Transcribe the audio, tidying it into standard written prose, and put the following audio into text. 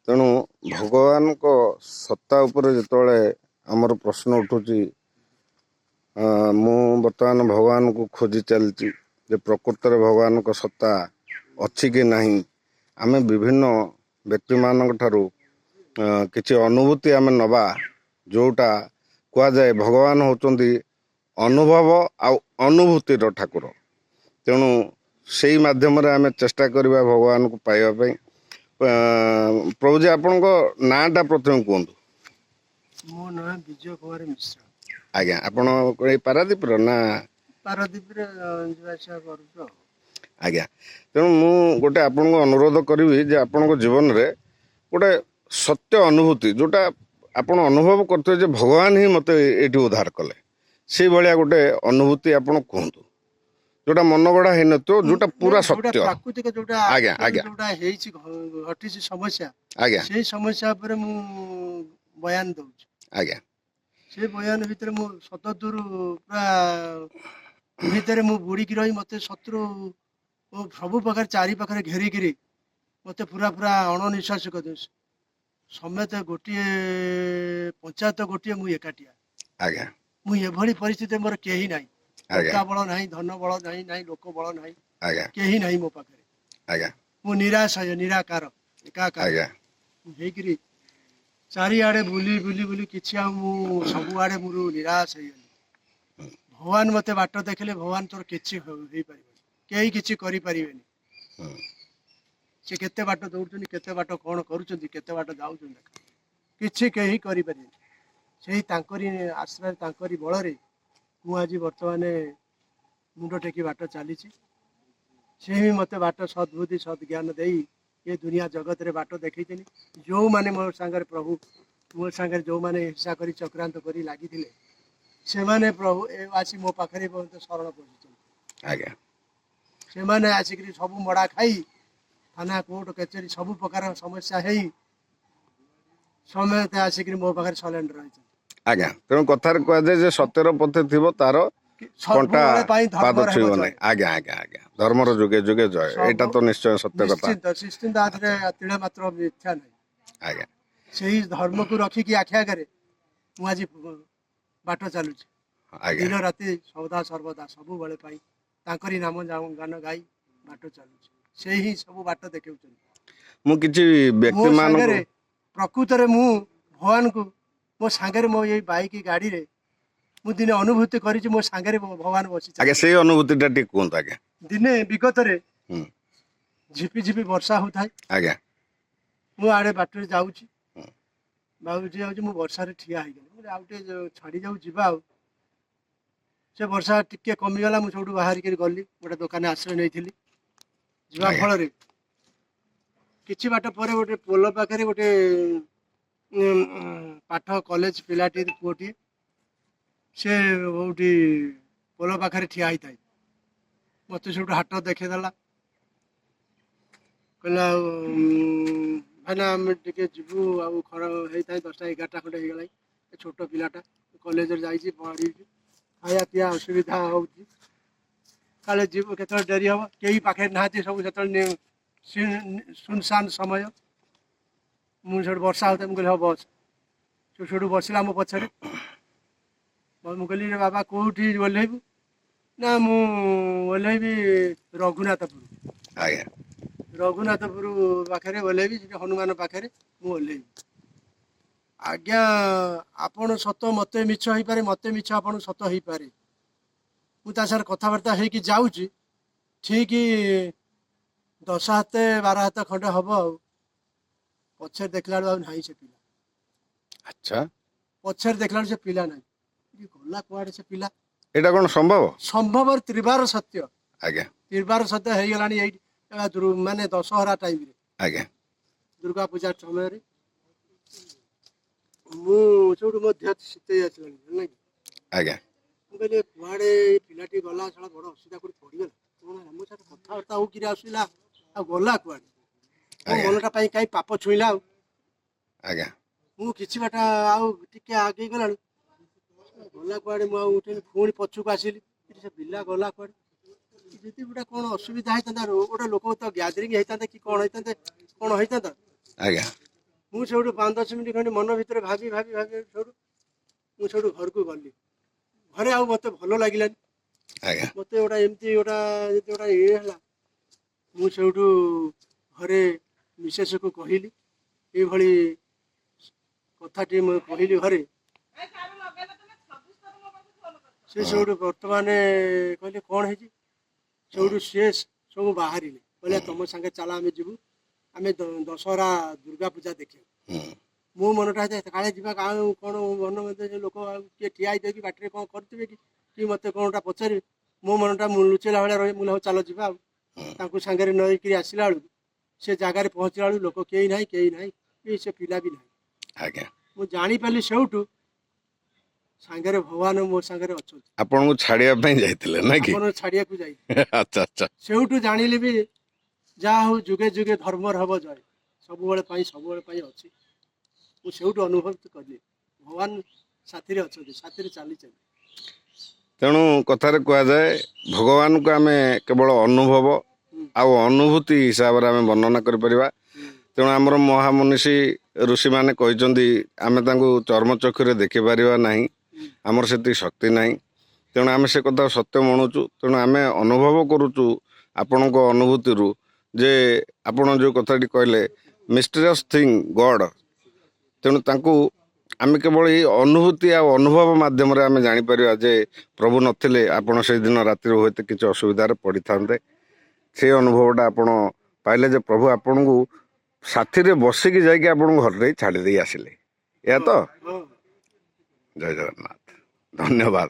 ତେଣୁ ଭଗବାନଙ୍କ ସତ୍ତା ଉପରେ ଯେତେବେଳେ ଆମର ପ୍ରଶ୍ନ ଉଠୁଛି, ମୁଁ ବର୍ତ୍ତମାନ ଭଗବାନଙ୍କୁ ଖୋଜି ଚାଲିଛି ଯେ ପ୍ରକୃତରେ ଭଗବାନଙ୍କ ସତ୍ତା ଅଛି କି ନାହିଁ। ଆମେ ବିଭିନ୍ନ ବ୍ୟକ୍ତିମାନଙ୍କ ଠାରୁ କିଛି ଅନୁଭୂତି ଆମେ ନେବା, ଯେଉଁଟା କୁହାଯାଏ ଭଗବାନ ହେଉଛନ୍ତି ଅନୁଭବ ଆଉ ଅନୁଭୂତିର ଠାକୁର। ତେଣୁ ସେଇ ମାଧ୍ୟମରେ ଆମେ ଚେଷ୍ଟା କରିବା ଭଗବାନଙ୍କୁ ପାଇବା ପାଇଁ। ପ୍ରଭୁଜୀ, ଆପଣଙ୍କ ନାଁଟା ପ୍ରଥମେ କୁହନ୍ତୁ। ମୋ ନାଁ ବିଜୟ କୁମାର ମିଶ୍ର। ଆଜ୍ଞା, ଆପଣ ଏଇ ପାରାଦୀପର ନା? ପାରାଦୀପରେ ଯିବା ଆସିବା କରୁଛୁ। ଆଜ୍ଞା, ତେଣୁ ମୁଁ ଗୋଟେ ଆପଣଙ୍କୁ ଅନୁରୋଧ କରିବି ଯେ ଆପଣଙ୍କ ଜୀବନରେ ଗୋଟେ ସତ୍ୟ ଅନୁଭୂତି, ଯେଉଁଟା ଆପଣ ଅନୁଭବ କରୁଥିବେ ଯେ ଭଗବାନ ହିଁ ମୋତେ ଏଇଠି ଉଦ୍ଧାର କଲେ, ସେଇଭଳିଆ ଗୋଟେ ଅନୁଭୂତି ଆପଣ କୁହନ୍ତୁ, ଯେଉଁଟା ମନ ଗଢ଼ା ହେଇନଥିବ, ଯେଉଁଟା ପୁରା ଯୋଉଟା ସତ୍ୟ। ପ୍ରାକୃତିକ, ଯୋଉଟା ଆଜ୍ଞା ଆଜ୍ଞା ଯୋଉଟା ହେଇଛି ଘଟିଛି ସମସ୍ୟା, ଆଜ୍ଞା ସେଇ ସମସ୍ୟା ଉପରେ ମୁଁ ବୟାନ ଦଉଛି। ଆଜ୍ଞା ସେ ବୟାନ ଭିତରେ ମୁଁ ଶତଦୂର ପୁରା ଭିତରେ ମୁଁ ବୁଡ଼ିକି ରହି ମୋତେ ଶତ୍ରୁ ସବୁ ପ୍ରକାର ଚାରି ପାଖରେ ଘେରିକିରି ମୋତେ ପୁରା ଅଣନିଶ୍ୱାସ କରିଦେଉଛି। ସମେତ ଗୋଟିଏ ପଞ୍ଚାୟତ, ଗୋଟିଏ ମୁଁ ଏକାଠିଆ। ଆଜ୍ଞା ମୁଁ ଏଭଳି ପରିସ୍ଥିତିରେ ମୋର କେହି ନାହିଁ, ଆଜ୍ଞା ଟଙ୍କା ବଳ ନାହିଁ, ଧନ ବଳ ନାହିଁ, ଲୋକ ବଳ ନାହିଁ, ଆଜ୍ଞା କେହି ନାହିଁ ମୋ ପାଖରେ। ଆଜ୍ଞା ମୁଁ ନିରାଶୟ, ନିରାକାର, ଏକାକାର ଆଜ୍ଞା ହେଇକିରି ଚାରିଆଡ଼େ ବୁଲି ବୁଲି ବୁଲି କିଛି ଆଉ ମୁଁ ସବୁଆଡ଼େ ମୋର ନିରାଶ ହେଇଗଲି। ଭଗବାନ ମୋତେ ବାଟ ଦେଖିଲେ, ଭଗବାନ ତୋର କିଛି ହେଇପାରିବନି, କେହି କିଛି କରିପାରିବେନି। ସେ କେତେ ବାଟ ଦୌଡ଼ୁଛନ୍ତି, କେତେ ବାଟ କ'ଣ କରୁଛନ୍ତି, କେତେ ବାଟ ଯାଉଛନ୍ତି, କିଛି କେହି କରିପାରିବେନି। ସେଇ ତାଙ୍କରି ଆଶ୍ରୟ, ତାଙ୍କରି ବଳରେ ମୁଁ ଆଜି ବର୍ତ୍ତମାନ ମୁଣ୍ଡ ଟେକି ବାଟ ଚାଲିଛି। ସେ ହିଁ ମୋତେ ବାଟ ସଦ୍ବୁଦ୍ଧି ସଦ୍ଜ୍ଞାନ ଦେଇ ଏ ଦୁନିଆ ଜଗତରେ ବାଟ ଦେଖେଇଛନ୍ତି। ଯେଉଁମାନେ ମୋ ସାଙ୍ଗରେ ପ୍ରଭୁ, ମୋ ସାଙ୍ଗରେ ଯେଉଁମାନେ ହିଂସା କରି ଚକ୍ରାନ୍ତ କରି ଲାଗିଥିଲେ, ସେମାନେ ପ୍ରଭୁ ଆସି ମୋ ପାଖରେ ବହୁତ ଶରଣ ପଶିଛନ୍ତି। ଆଜ୍ଞା ସେମାନେ ଆସିକିରି ସବୁ ମଡ଼ା ଖାଇ ଥାନା କୋର୍ଟ କଚେରୀ ସବୁ ପ୍ରକାର ସମସ୍ୟା ହେଇ ସମସ୍ତେ ଆସିକିରି ମୋ ପାଖରେ ସରେଣ୍ଡର ହେଇଛନ୍ତି। ଆଜ୍ଞା, ତେଣୁ କଥାରେ କୁହାଯାଏ ଯେ ସତ୍ୟର ପଥେ ଥିବ ତାର କଣ୍ଟା ସବୁବେଳେ ପାଇଁ ପାଦ ଧର୍ମର ହେବ ଛୁଇଁବ ଜୟ। ନାହିଁ। ଆଜ୍ଞା ଆଜ୍ଞା ଆଜ୍ଞା, ଧର୍ମର ଯୁଗେ ଯୁଗେ ଜୟ, ଏଇଟା ସବୁ ତ ନିଶ୍ଚୟ ସତ୍ୟ କଥା। ନିଶ୍ଚିନ୍ତ ଆଥିରେ ତିଳେ ମାତ୍ର ମିଥ୍ୟା ନାହିଁ। ଆଜ୍ଞା ସେଇ ଧର୍ମକୁ ରଖିକି ଆଖି ଆଗରେ ମୁଁ ଆଜି ବାଟ ଚାଲୁଛି। ଆଜ୍ଞା, ଦିନ ରାତି ସଦା ସର୍ବଦା ସବୁବେଳେ ପାଇଁ ତାଙ୍କରି ନାମ ଗାନ ଗାଇ ବାଟ ଚାଲୁଛି। ସେ ହିଁ ସବୁ ବାଟ ଦେଖାଉଛନ୍ତି। ମୁଁ କିଛି ମୋ ବ୍ୟକ୍ତି ମାନଙ୍କୁ ସାଙ୍ଗରେ ପ୍ରକୃତରେ ମୁଁ ଭଗବାନଙ୍କୁ ମୋ ସାଙ୍ଗରେ, ମୋ ଏଇ ବାଇକ୍ ଗାଡ଼ିରେ ମୁଁ ଦିନେ ଅନୁଭୂତି କରିଛି, ମୋ ସାଙ୍ଗରେ ଭଗବାନ ଆଜ୍ଞା, ବସିଛନ୍ତି। ସେଇ ଅନୁଭୂତିଟା ଟିକେ କୁହନ୍ତୁ। ଆଜ୍ଞା ଦିନେ ବିଗତରେ ହୁଁ ଝିପି ଝିପି ବର୍ଷା ହଉଥାଏ। ଆଜ୍ଞା ମୁଁ ଆଡ଼େ ବାଟରେ ଯାଉଛି, ମୁଁ ବର୍ଷାରେ ଠିଆ ହେଇଗଲି। ଆଉ ଟିକେ ଛାଡ଼ି ଯାଉ ଯିବା ଆଉ। ସେ ବର୍ଷା ଟିକେ କମିଗଲା, ମୁଁ ସବୁଠୁ ବାହାରିକିରି ଗଲି, ଗୋଟେ ଦୋକାନରେ ଆଶ୍ରୟ ନେଇଥିଲି। ଯିବା ଆଜ୍ଞା ଫଳରେ କିଛି ବାଟ ପରେ ଗୋଟେ ପୋଲ ପାଖରେ ଗୋଟେ ପାଠ କଲେଜ ପିଲାଟିଏ, ପୁଅଟିଏ, ସେ କୋଉଠି ପୋଲ ପାଖରେ ଠିଆ ହେଇଥାଏ। ମୋତେ ସବୁଠୁ ହାଟ ଦେଖେଇଦେଲା, କହିଲା ଆଉ ଭାଇନା ଆମେ ଟିକେ ଯିବୁ, ଆଉ ଖରା ହେଇଥାଏ 10ଟା 11ଟା ଖଣ୍ଡେ ହେଇଗଲାଣି। ଏ ଛୋଟ ପିଲାଟା କଲେଜରେ ଯାଇଛି, ପଢ଼ିଛି, ଖାଇବା ପିଇବା ଅସୁବିଧା ହେଉଛି, କାଳେ ଯିବୁ କେତେବେଳେ ଡେରି ହେବ, କେହି ପାଖରେ ନାହାନ୍ତି, ସବୁ ସେତେବେଳେ ସୁନସାନ ସମୟ। ମୁଁ ସେଠୁ ବର୍ଷା ହେଉଥାଏ, ମୁଁ କହିଲି ହଉ ବସ। ସେଠୁ ବସିଲା ମୋ ପଛରେ। ମୁଁ କହିଲି ବାବା କେଉଁଠି ଓହ୍ଲେଇବୁ? ନା ମୁଁ ଓହ୍ଲେଇବି ରଘୁନାଥପୁର। ଆଜ୍ଞା ରଘୁନାଥପୁର ପାଖରେ ଓହ୍ଲେଇବି, ସେଠି ହନୁମାନ ପାଖରେ ମୁଁ ଓହ୍ଲେଇବି। ଆଜ୍ଞା, ଆପଣ ସତ ମୋତେ ମିଛ ହେଇପାରେ, ମୋତେ ମିଛ ଆପଣ ସତ ହେଇପାରେ। ମୁଁ ତା ସାଙ୍ଗରେ କଥାବାର୍ତ୍ତା ହେଇକି ଯାଉଛି, ଠିକ 10 ହାତ 12 ହାତ ଖଣ୍ଡେ ହବ, ଆଉ ପଛରେ ଦେଖିଲା ବେଳକୁ ଆଉ ନାହିଁ ସେ ପିଲା। ଆଚ୍ଛା, ପଛରେ ଦେଖିଲା ବେଳକୁ ସେ ପିଲା ନାହିଁ। ଗଲା କୁଆଡ଼େ ସେ ପିଲା? ଏଇଟା କ'ଣ ସମ୍ଭବ? ସମ୍ଭବ, ତ୍ରିବାର ସତ୍ୟ। ଆଜ୍ଞା ତ୍ରିବାର ସତ୍ୟ ହେଇଗଲାଣି ଏଇଠି, ମାନେ ଦଶହରା ଟାଇମରେ, ଆଜ୍ଞା ଦୁର୍ଗା ପୂଜା ସମୟରେ। ମୁଁ ସବୁଠୁ ମୋ ଦେହ ଶୀତେଇ ଆସିଲାଣି, ହେଲା କି? ଆଜ୍ଞା ମୁଁ କହିଲି କୁଆଡ଼େ ପିଲାଟି ଗଲା, ସାରା ବଡ଼ ଅସୁବିଧା କରି ପଡ଼ିଗଲା। କ'ଣ ମୋ ସାথে କଥାବାର୍ତ୍ତା ହଉକିରି ଆସିଲା, ଆଉ ଗଲା କୁଆଡ଼େ? ମୋ ଆଜ୍ଞା ମନଟା ପାଇଁ କାହିଁ ପାପ ଛୁଇଁଲା ଆଉ। ଆଜ୍ଞା ମୁଁ କିଛି ବାଟ ଆଉ ଟିକେ ଆଗେଇ ଗଲାଣି, ଗଲା କୁଆଡ଼େ ମୁଁ ଆଉ ଉଠିନି। ପୁଣି ପଛକୁ ଆସିଲି, ସେ ପିଲା ଗଲା କୁଆଡ଼େ? ଯଦି ଗୋଟେ କ'ଣ ଅସୁବିଧା ହେଇଥାନ୍ତା, ଗୋଟେ ଲୋକ ତ ଗ୍ୟାଦରିଂ ହେଇଥାନ୍ତେ କି କ'ଣ ହେଇଥାନ୍ତେ, କ'ଣ ହେଇଥାନ୍ତା? ଆଜ୍ଞା ମୁଁ ସେଇଠୁ 5-10 ମିନିଟ୍ ଖଣ୍ଡେ ମନ ଭିତରେ ଭାବି ଭାବି ଭାବି ସେଇଠୁ ମୁଁ ସେଇଠୁ ଘରକୁ ଗଲି। ଘରେ ଆଉ ମୋତେ ଭଲ ଲାଗିଲାନି। ଆଜ୍ଞା ମୋତେ ଏମିତି ଯଦି ଇଏ ହେଲା, ମୁଁ ସେଇଠୁ ଘରେ ମିସେସ୍କୁ କହିଲି, ଏଇଭଳି କଥାଟି ମୁଁ କହିଲି ଘରେ। ସେ ସେଇଠୁ ବର୍ତ୍ତମାନ କହିଲେ କ'ଣ ହେଇଛି। ସେଇଠୁ ସିଏ ସବୁ ବାହାରିଲେ, କହିଲେ ତମ ସାଙ୍ଗେ ଚାଲ ଆମେ ଯିବୁ, ଆମେ ଦଶହରା ଦୁର୍ଗା ପୂଜା ଦେଖିବୁ। ହୁଁ ମୋ ମନଟା କାଳେ ଯିବା, ଆଉ କ'ଣ ମନ ମଧ୍ୟରେ ଲୋକ ଆଉ କିଏ ଠିଆ ହେଇଥିବେ ବାଟରେ କ'ଣ କରିଥିବେ କି ମୋତେ କ'ଣଟା ପଚାରିବେ। ମୋ ମନଟା ମୁଁ ଲୁଚେଇଲା ଭଳିଆ ରହି, ମୁଁ ହଉ ଚାଲ ଯିବା ଆଉ। ତାଙ୍କୁ ସାଙ୍ଗରେ ନେଇକିରି ଆସିଲା ବେଳକୁ ସେ ଜାଗାରେ ପହଞ୍ଚିଲା ବେଳକୁ ଲୋକ କେହି ନାହିଁ, କି ସେ ପିଲା ବି ନାହିଁ। ଆଜ୍ଞା ମୁଁ ଜାଣିପାରିଲି ସେଇଠୁ ସାଙ୍ଗରେ ଭଗବାନ ମୋ ସାଙ୍ଗରେ ଅଛନ୍ତି, ଆପଣଙ୍କୁ ଛାଡିବା ପାଇଁ ଯାଇଥିଲେ ନାଇଁ କି? ଆପଣ ଛାଡ଼ିବାକୁ ଯାଇ। ଆଚ୍ଛା ଆଚ୍ଛା ସେଇଠୁ ଜାଣିଲି ବି ଯାହା ହଉ ଯୁଗେ ଯୁଗେ ଧର୍ମର ହବ ଜୟ, ସବୁବେଳେ ପାଇଁ ଅଛି। ମୁଁ ସେଇଠୁ ଅନୁଭବ କଲି ଭଗବାନ ସାଥିରେ ଅଛନ୍ତି, ସାଥିରେ ଚାଲିଛନ୍ତି। ତେଣୁ କଥାରେ କୁହାଯାଏ ଭଗବାନଙ୍କୁ ଆମେ କେବଳ ଅନୁଭବ ଆଉ ଅନୁଭୂତି ହିସାବରେ ଆମେ ବର୍ଣ୍ଣନା କରିପାରିବା। ତେଣୁ ଆମର ମହାମନୀଷୀ ଋଷିମାନେ କହିଛନ୍ତି ଆମେ ତାଙ୍କୁ ଚର୍ମଚକ୍ଷୁରେ ଦେଖିପାରିବା ନାହିଁ, ଆମର ସେତିକି ଶକ୍ତି ନାହିଁ। ତେଣୁ ଆମେ ସେ କଥା ସତ୍ୟ ମଣୁଛୁ। ତେଣୁ ଆମେ ଅନୁଭବ କରୁଛୁ ଆପଣଙ୍କ ଅନୁଭୂତିରୁ ଯେ ଆପଣ ଯେଉଁ କଥାଟି କହିଲେ ମିଷ୍ଟେରିୟସ୍ ଥିଙ୍ଗ ଗଡ଼। ତେଣୁ ତାଙ୍କୁ ଆମେ କେବଳ ଏଇ ଅନୁଭୂତି ଆଉ ଅନୁଭବ ମାଧ୍ୟମରେ ଆମେ ଜାଣିପାରିବା ଯେ ପ୍ରଭୁ ନଥିଲେ ଆପଣ ସେଇଦିନ ରାତିରେ ହୁଏତ କିଛି ଅସୁବିଧାରେ ପଡ଼ିଥାନ୍ତେ। ସେଇ ଅନୁଭବଟା ଆପଣ ପାଇଲେ ଯେ ପ୍ରଭୁ ଆପଣଙ୍କୁ ସାଥିରେ ବସିକି ଯାଇକି ଆପଣଙ୍କୁ ଘରେ ଛାଡ଼ି ଦେଇ ଆସିଲେ। ଏହା ତ? ହଁ। ଜୟ ଜଗନ୍ନାଥ, ଧନ୍ୟବାଦ।